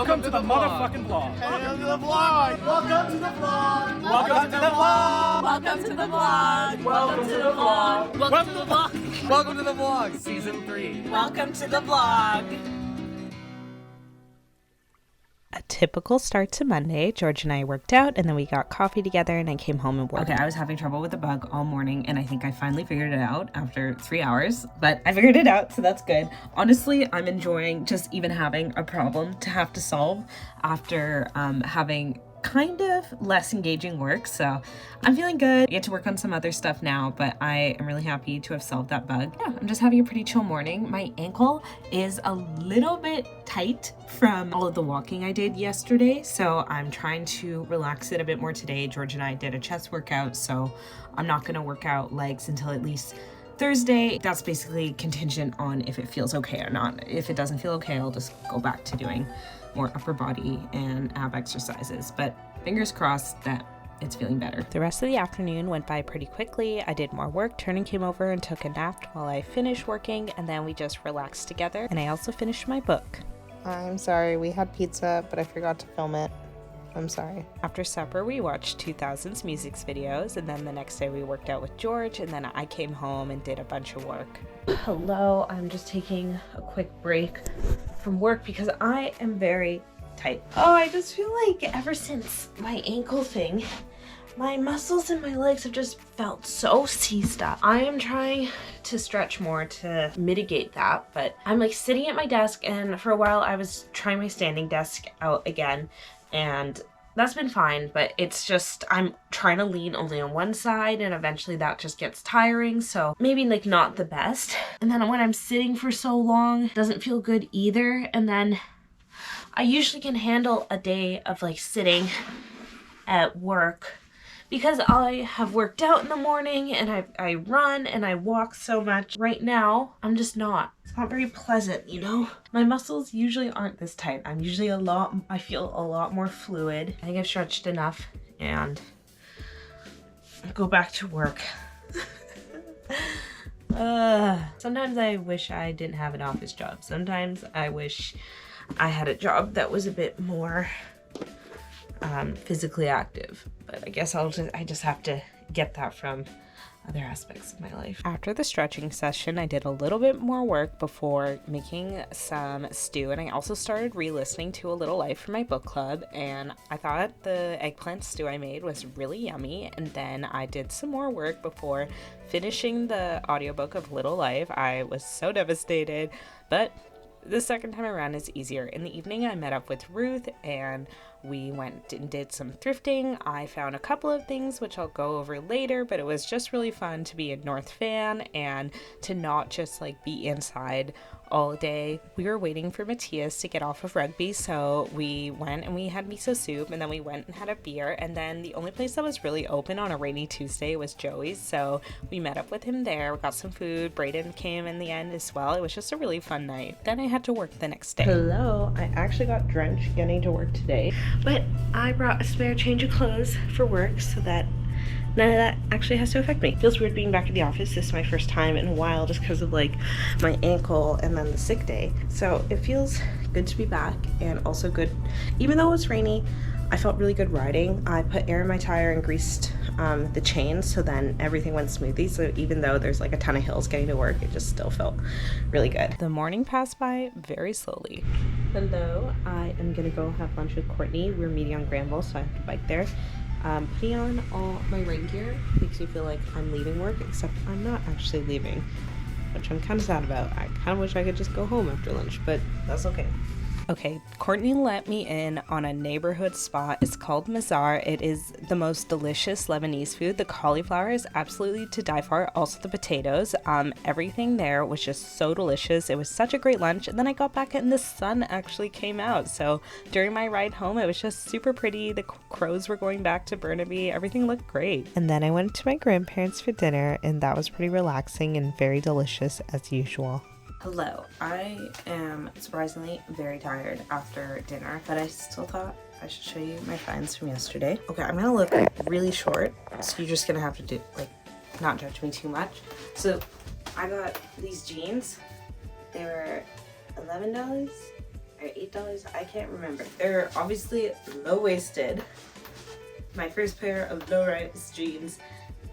Welcome to the motherfucking vlog. Welcome to the vlog. Welcome to the vlog. Welcome to the vlog. Welcome to the vlog. Welcome to the vlog. Welcome to the vlog. Welcome to the vlog, season 3. Welcome to the vlog. A typical start to Monday. George and I worked out and then we got coffee together and I came home and worked. Okay, I was having trouble with the bug all morning and I think I finally figured it out after 3 hours, but I figured it out, so that's good. Honestly, I'm enjoying just even having a problem to have to solve after having kind of less engaging work, so I'm feeling good. I get to work on some other stuff now, but I am really happy to have solved that bug. Yeah, I'm just having a pretty chill morning. My ankle is a little bit tight from all of the walking I did yesterday, so I'm trying to relax it a bit more today. George and I did a chest workout, so I'm not gonna work out legs until at least Thursday. That's basically contingent on if it feels okay or not. If it doesn't feel okay, I'll just go back to doing more upper body and ab exercises, but fingers crossed that it's feeling better. The rest of the afternoon went by pretty quickly. I did more work. Turner came over and took a nap while I finished working, and then we just relaxed together. And I also finished my book. I'm sorry, we had pizza, but I forgot to film it. I'm sorry. After supper, we watched 2000s music videos, and then the next day we worked out with George, and then I came home and did a bunch of work. Hello, I'm just taking a quick break from work because I am very tight. Oh, I just feel like ever since my ankle thing, my muscles in my legs have just felt so seized up. I am trying to stretch more to mitigate that, but I'm like sitting at my desk, and for a while I was trying my standing desk out again, and that's been fine, but it's just I'm trying to lean only on one side, and eventually that just gets tiring, so maybe like not the best. And then when I'm sitting for so long, it doesn't feel good either. And then I usually can handle a day of like sitting at work because I have worked out in the morning and I run and I walk so much. Right now, I'm just not. It's not very pleasant, you know? My muscles usually aren't this tight. I feel a lot more fluid. I think I've stretched enough and go back to work. Sometimes I wish I didn't have an office job. Sometimes I wish I had a job that was a bit more physically active, but I guess I just have to get that from other aspects of my life. After the stretching session, I did a little bit more work before making some stew, and I also started re-listening to A Little Life for my book club, and I thought the eggplant stew I made was really yummy. And then I did some more work before finishing the audiobook of Little Life. I was so devastated, but the second time around is easier. In the evening, I met up with Ruth and we went and did some thrifting. I found a couple of things which I'll go over later, but it was just really fun to be in North Van and to not just like be inside all day. We were waiting for Matthias to get off of rugby, so we went and we had miso soup, and then we went and had a beer, and then the only place that was really open on a rainy Tuesday was Joey's, so we met up with him there. We got some food. Brayden came in the end as well. It was just a really fun night. Then I had to work the next day. Hello, I actually got drenched getting to work today, but I brought a spare change of clothes for work so that none of that actually has to affect me. It feels weird being back at the office. This is my first time in a while just because of like my ankle and then the sick day. So it feels good to be back, and also good, even though it was rainy, I felt really good riding. I put air in my tire and greased the chains, so then everything went smoothly. So even though there's like a ton of hills getting to work, it just still felt really good. The morning passed by very slowly. Hello, I am gonna go have lunch with Courtney. We're meeting on Granville, so I have to bike there. Putting on all my rain gear makes me feel like I'm leaving work, except I'm not actually leaving, which I'm kind of sad about. I kind of wish I could just go home after lunch, but that's okay. Okay, Courtney let me in on a neighborhood spot. It's called Mazar. It is the most delicious Lebanese food. The cauliflower is absolutely to die for. Also the potatoes. Everything there was just so delicious. It was such a great lunch. And then I got back and the sun actually came out. So during my ride home, it was just super pretty. The crows were going back to Burnaby. Everything looked great. And then I went to my grandparents for dinner, and that was pretty relaxing and very delicious as usual. Hello, I am surprisingly very tired after dinner, but I still thought I should show you my finds from yesterday. Okay, I'm gonna look really short, so you're just gonna have to not judge me too much. So I got these jeans. They were $11, or $8. I can't remember. They're obviously low-waisted. My first pair of low-rise jeans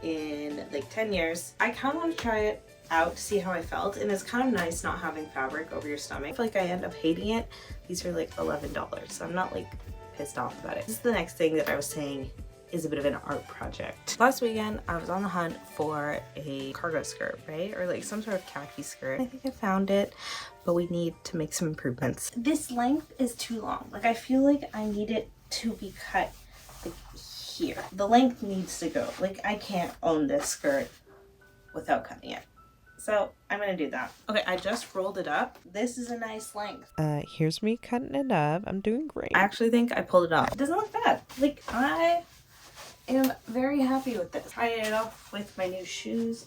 in like 10 years. I kind of want to try it out to see how I felt, and it's kind of nice not having fabric over your stomach. I feel like I end up hating it. These are like $11, so I'm not like pissed off about it. This is the next thing that I was saying is a bit of an art project. Last weekend I was on the hunt for a cargo skirt, right? Or like some sort of khaki skirt. I think I found it, but we need to make some improvements. This length is too long. Like I feel like I need it to be cut like here. The length needs to go. Like I can't own this skirt without cutting it. So I'm gonna do that. Okay, I just rolled it up. This is a nice length. Here's me cutting it up. I'm doing great. I actually think I pulled it off. It doesn't look bad. Like I am very happy with this. Trying it off with my new shoes.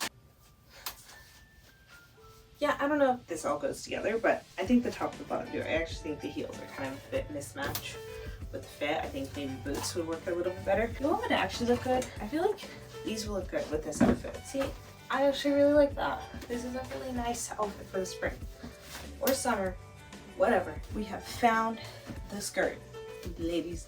Yeah, I don't know if this all goes together, but I think the top and the bottom do. I actually think the heels are kind of a bit mismatched with the fit. I think maybe boots would work a little bit better. You know what would actually look good? I feel like these will look good with this outfit. See, I actually really like that. This is a really nice outfit for the spring or summer, whatever. We have found the skirt, ladies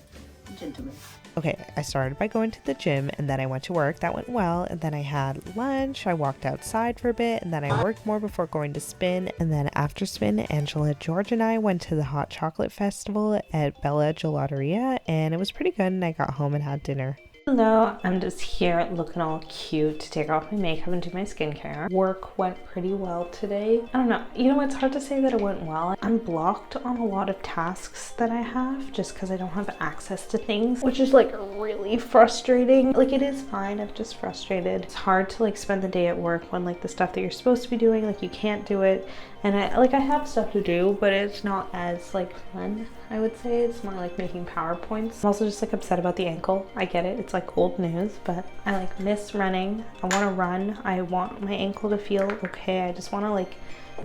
and gentlemen. Okay, I started by going to the gym and then I went to work. That went well. And then I had lunch. I walked outside for a bit and then I worked more before going to spin. And then after spin, Angela, George, and I went to the hot chocolate festival at Bella Gelateria and it was pretty good. And I got home and had dinner. Hello, I'm just here looking all cute to take off my makeup and do my skincare. Work went pretty well today. I don't know, you know, it's hard to say that it went well. I'm blocked on a lot of tasks that I have just because I don't have access to things, which is like really frustrating. Like it is fine, I'm just frustrated. It's hard to like spend the day at work when like the stuff that you're supposed to be doing, like you can't do it. And I have stuff to do, but it's not as like fun, I would say. It's more like making PowerPoints. I'm also just like upset about the ankle. I get it, it's like old news, but I like miss running. I want to run. I want my ankle to feel okay. I just want to like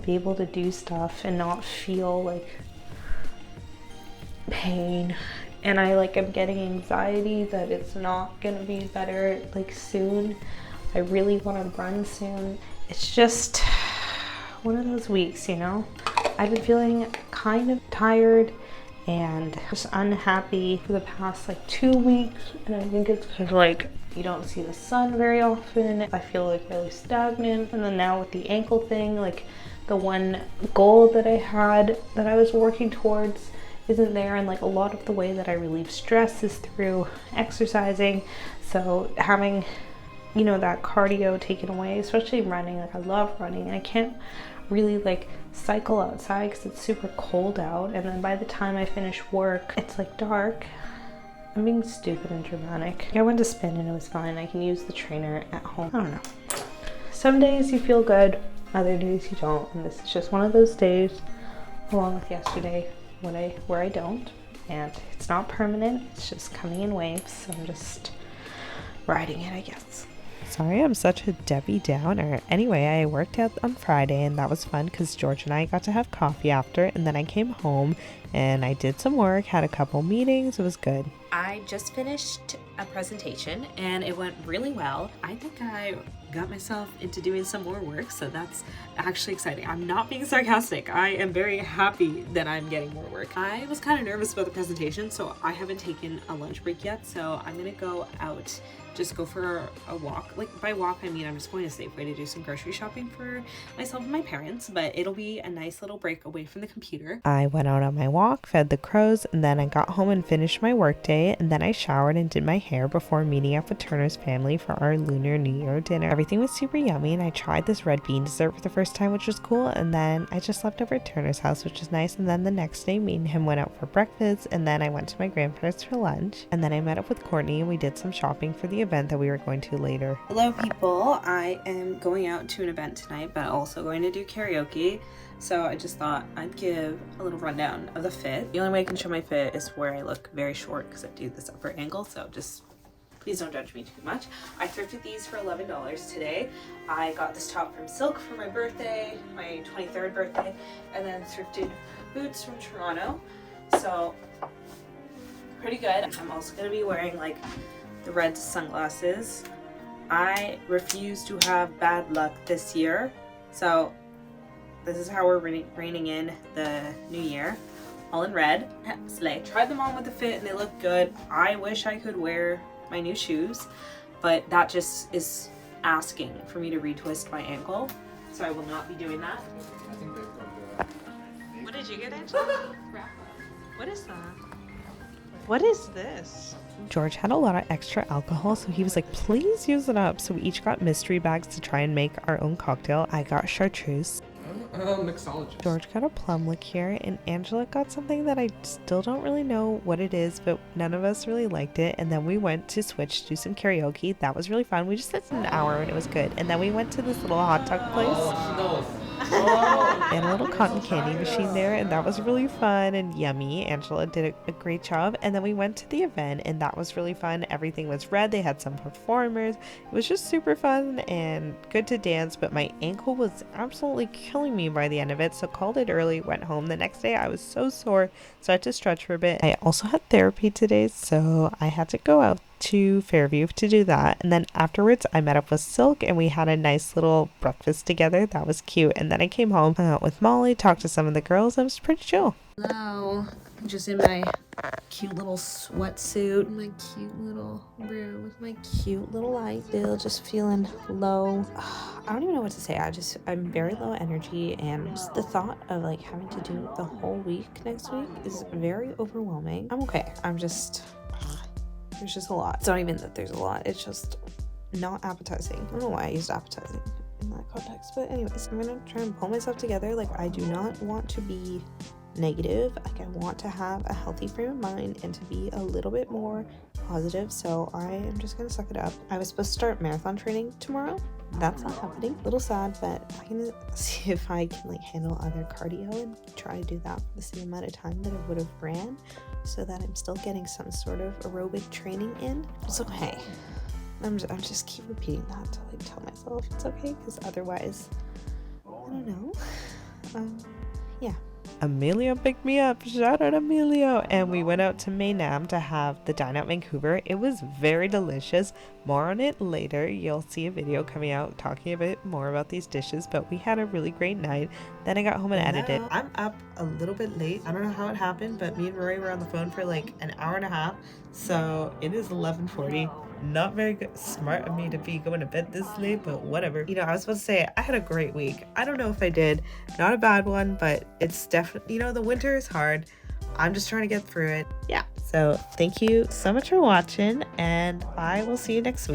be able to do stuff and not feel like pain. And I like am getting anxiety that it's not gonna be better like soon. I really want to run soon. It's just one of those weeks, you know? I've been feeling kind of tired and just unhappy for the past like 2 weeks, and I think it's because like you don't see the sun very often. I feel like really stagnant, and then now with the ankle thing, like the one goal that I had that I was working towards isn't there, and like a lot of the way that I relieve stress is through exercising. So having, you know, that cardio taken away, especially running, like I love running and I can't really like cycle outside because it's super cold out, and then by the time I finish work it's like dark. I'm being stupid and dramatic. I went to spin and it was fine. I can use the trainer at home. I don't know. Some days you feel good, other days you don't, and this is just one of those days, along with yesterday where I don't, and it's not permanent, it's just coming in waves, so I'm just riding it, I guess. Sorry, I'm such a Debbie Downer. Anyway, I worked out on Friday and that was fun because George and I got to have coffee after, and then I came home and I did some work, had a couple meetings. It was good. I just finished a presentation and it went really well. I think I got myself into doing some more work, so that's actually exciting. I'm not being sarcastic. I am very happy that I'm getting more work. I was kind of nervous about the presentation, so I haven't taken a lunch break yet, so I'm gonna go out, just go for a walk. Like by walk, I mean I'm just going to Safeway to do some grocery shopping for myself and my parents, but it'll be a nice little break away from the computer. I went out on my walk, fed the crows, and then I got home and finished my work day, and then I showered and did my hair before meeting up with Turner's family for our Lunar New Year dinner. Everything was super yummy, and I tried this red bean dessert for the first time, which was cool, and then I just slept over at Turner's house, which is nice, and then the next day me and him went out for breakfast, and then I went to my grandparents for lunch, and then I met up with Courtney and we did some shopping for the event that we were going to later. Hello people, I am going out to an event tonight, but also going to do karaoke. So I just thought I'd give a little rundown of the fit. The only way I can show my fit is where I look very short because I do this upper angle, so just please don't judge me too much. I thrifted these for $11 today. I got this top from Silk for my birthday, my 23rd birthday, and then thrifted boots from Toronto. So pretty good. I'm also going to be wearing like the red sunglasses. I refuse to have bad luck this year, so this is how we're reining in the new year. all in red. Slay. Tried them on with the fit and they look good. I wish I could wear my new shoes, but that just is asking for me to retwist my ankle, so I will not be doing that. What did you get, Angela? What is that? What is this? George had a lot of extra alcohol, so he was like, please use it up. So we each got mystery bags to try and make our own cocktail. I got chartreuse. Mixologist. George got a plum liqueur, and Angela got something that I still don't really know what it is, but none of us really liked it. And then we went to Switch to do some karaoke. That was really fun. We just did an hour and it was good. And then we went to this little hot dog place. And a little cotton candy machine there, and that was really fun and yummy. Angela did a great job. And then we went to the event, and that was really fun. Everything was red. They had some performers. It was just super fun and good to dance, but my ankle was absolutely killing me by the end of it, so called it early, went home. The next day I was so sore, so I had to stretch for a bit. I also had therapy today, so I had to go out to Fairview to do that. And then afterwards I met up with Silk and we had a nice little breakfast together. That was cute. And then I came home, hung out with Molly, talked to some of the girls. It was pretty chill. Hello. Just in my cute little sweatsuit, my cute little room with my cute little light bill, just feeling low. I don't even know what to say. I'm very low energy, and just the thought of like having to do the whole week next week is very overwhelming. I'm okay. There's just a lot. It's not even that there's a lot. It's just not appetizing. I don't know why I used appetizing in that context. But anyways, I'm gonna try and pull myself together. Like, I do not want to be negative. Like, I want to have a healthy frame of mind and to be a little bit more positive. So I am just gonna suck it up. I was supposed to start marathon training tomorrow. That's not happening. A little sad, but I'm gonna see if I can like handle other cardio and try to do that for the same amount of time that I would have ran, so that I'm still getting some sort of aerobic training in. It's okay. I'm just keep repeating that to like tell myself it's okay, because otherwise, I don't know. Yeah. Emilio picked me up. Shout out Emilio. And we went out to Maynam to have the Dine Out Vancouver. It was very delicious. More on it later. You'll see a video coming out talking a bit more about these dishes, but we had a really great night. Then I got home and edited. I'm up a little bit late. I don't know how it happened, but me and Rory were on the phone for like an hour and a half. So it is 11:40. Not very good, smart of me to be going to bed this late, but whatever. You know, I was supposed to say I had a great week. I don't know if I did. Not a bad one, but it's definitely, you know, the winter is hard. I'm just trying to get through it. Yeah. So thank you so much for watching, and I will see you next week.